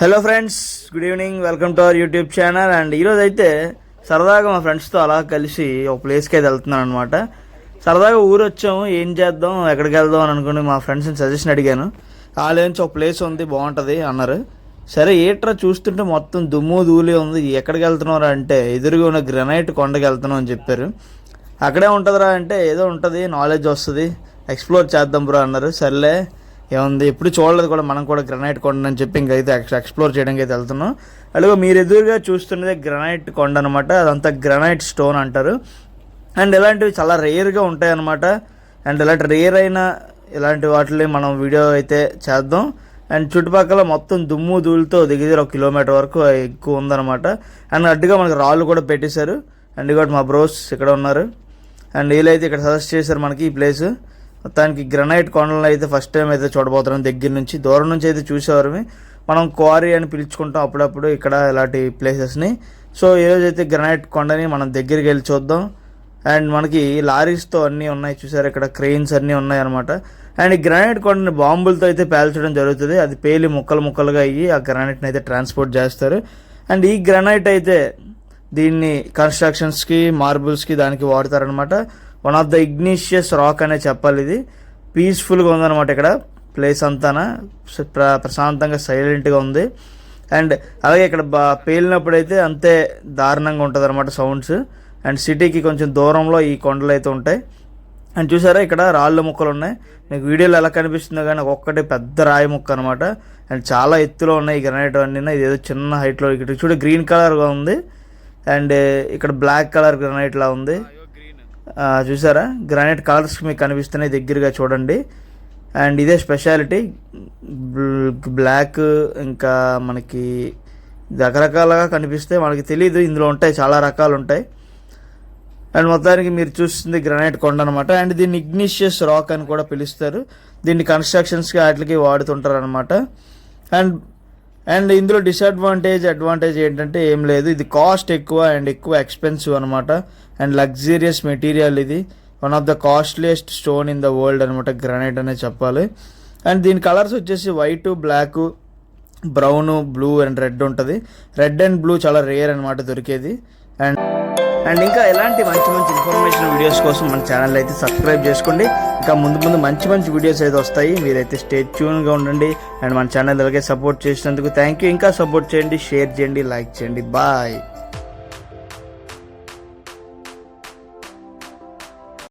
Hello friends, good evening. Welcome to our YouTube channel. And ఈరోజు అయితే సరదాగా మా ఫ్రెండ్స్తో అలా కలిసి ఒక ప్లేస్కి అయితే వెళ్తున్నాను అనమాట. సరదాగా ఊరు వచ్చాము, ఏం చేద్దాం, ఎక్కడికి వెళ్దాం అని అనుకుని మా ఫ్రెండ్స్ని సజెషన్ అడిగాను. వాళ్ళేంచి ఒక ప్లేస్ ఉంది బాగుంటుంది అన్నారు. సరే ఏట్రా చూస్తుంటే మొత్తం దుమ్ము ధూళి ఉంది, ఎక్కడికి వెళ్తున్నారా అంటే ఎదురుగా ఉన్న గ్రనైట్ కొండకి వెళ్తున్నాం అని చెప్పారు. అక్కడే ఉంటుందిరా అంటే ఏదో ఉంటుంది, నాలెడ్జ్ వస్తుంది, ఎక్స్ప్లోర్ చేద్దాం బ్రో అన్నారు. సర్లే ఏముంది, ఎప్పుడు చూడలేదు కూడా మనం కూడా గ్రనైట్ కొండ అని చెప్పి ఇంకైతే ఎక్స్ప్లోర్ చేయడానికి అయితే వెళ్తున్నాం. అలాగే మీరు ఎదురుగా చూస్తున్నదే గ్రనైట్ కొండ అనమాట. అదంతా గ్రనైట్ స్టోన్ అంటారు. అండ్ ఇలాంటివి చాలా రేర్గా ఉంటాయి అనమాట. అండ్ ఇలాంటి రేర్ అయిన ఇలాంటి వాటిని మనం వీడియో అయితే చేద్దాం. అండ్ చుట్టుపక్కల మొత్తం దుమ్ము ధూళితో దగ్గర 1 కిలోమీటర్ వరకు ఎక్కువ ఉందన్నమాట. అండ్ అడ్డుగా మనకి రాళ్ళు కూడా పెట్టేశారు. అండ్ ఇక్కడ మా బ్రోస్ ఇక్కడ ఉన్నారు. అండ్ వీళ్ళైతే ఇక్కడ సజెస్ట్ చేశారు మనకి ఈ ప్లేస్. మొత్తానికి గ్రనైట్ కొండలను అయితే ఫస్ట్ టైం అయితే చూడబోతున్నాం దగ్గర నుంచి. దూరం నుంచి అయితే చూసేవారు, మనం క్వారీ అని పిలుచుకుంటాం అప్పుడప్పుడు ఇక్కడ ఇలాంటి ప్లేసెస్ని. సో ఈరోజు అయితే గ్రనైట్ కొండని మనం దగ్గరికి వెళ్ళి చూద్దాం. అండ్ మనకి లారీస్తో అన్నీ ఉన్నాయి, చూసారు ఇక్కడ క్రెయిన్స్ అన్నీ ఉన్నాయి అనమాట. అండ్ ఈ గ్రనైట్ కొండని బాంబులతో అయితే పేల్చడం జరుగుతుంది. అది పేలి ముక్కలుగా అయ్యి ఆ గ్రనైట్ని అయితే ట్రాన్స్పోర్ట్ చేస్తారు. అండ్ ఈ గ్రనైట్ అయితే దీన్ని కన్స్ట్రక్షన్స్కి, మార్బుల్స్కి దానికి వాడతారనమాట. వన్ ఆఫ్ ద ఇగ్నిషియస్ రాక్ అనే చెప్పాలి. ఇది పీస్ఫుల్గా ఉందన్నమాట. ఇక్కడ ప్లేస్ అంతా ప్రశాంతంగా సైలెంట్గా ఉంది. అండ్ అలాగే ఇక్కడ పేలినప్పుడు అయితే అంతే దారుణంగా ఉంటుంది అనమాట సౌండ్స్. అండ్ సిటీకి కొంచెం దూరంలో ఈ కొండలు అయితే ఉంటాయి. అండ్ చూసారా ఇక్కడ రాళ్ళ ముక్కలు ఉన్నాయి. మీకు వీడియోలో ఎలా కనిపిస్తుందో కానీ ఒక్కటి పెద్ద రాయి ముక్క అనమాట. అండ్ చాలా ఎత్తులో ఉన్నాయి ఈ గ్రనైట్ అన్నీ. ఇది ఏదో చిన్న హైట్లో ఇక్కడ చూడ గ్రీన్ కలర్గా ఉంది. అండ్ ఇక్కడ బ్లాక్ కలర్ గ్రనైట్ లా ఉంది. చూసారా గ్రానైట్ కలర్స్ మీకు కనిపిస్తున్నాయి, దగ్గరగా చూడండి. అండ్ ఇదే స్పెషాలిటీ, బ్లాక్ ఇంకా మనకి రకరకాలుగా కనిపిస్తే మనకి తెలీదు, ఇందులో ఉంటాయి, చాలా రకాలు ఉంటాయి. అండ్ మొత్తానికి మీరు చూస్తుంది గ్రానైట్ కొండ అనమాట. అండ్ దీన్ని ఇగ్నిషియస్ రాక్ అని కూడా పిలుస్తారు. దీన్ని కన్స్ట్రక్షన్స్కి వాటికి వాడుతుంటారు అనమాట. అండ్ ఇందులో అడ్వాంటేజ్ ఏంటంటే ఏం లేదు, ఇది కాస్ట్ ఎక్కువ అండ్ ఎక్కువ ఎక్స్పెన్సివ్ అనమాట. అండ్ లగ్జరియస్ మెటీరియల్, ఇది one of the costliest stone in the world అనమాట, గ్రానైట్ అనే చెప్పాలి. అండ్ దీని కలర్స్ వచ్చేసి white, black, brown, blue and red ఉంటుంది. రెడ్ అండ్ బ్లూ చాలా రేర్ అనమాట దొరికేది. అండ్ ఇంకా ఎలాంటి మంచి ఇన్ఫర్మేషన్ వీడియోస్ కోసం మన ఛానల్ అయితే సబ్స్క్రైబ్ చేసుకోండి. ఇంకా ముందు మంచి వీడియోస్ అయితే వస్తాయి. మీరైతే స్టే ట్యూన్గా ఉండండి. అండ్ మన ఛానల్ అలాగే సపోర్ట్ చేసినందుకు థ్యాంక్ యూ. ఇంకా సపోర్ట్ చేయండి, షేర్ చేయండి, లైక్ చేయండి. బాయ్.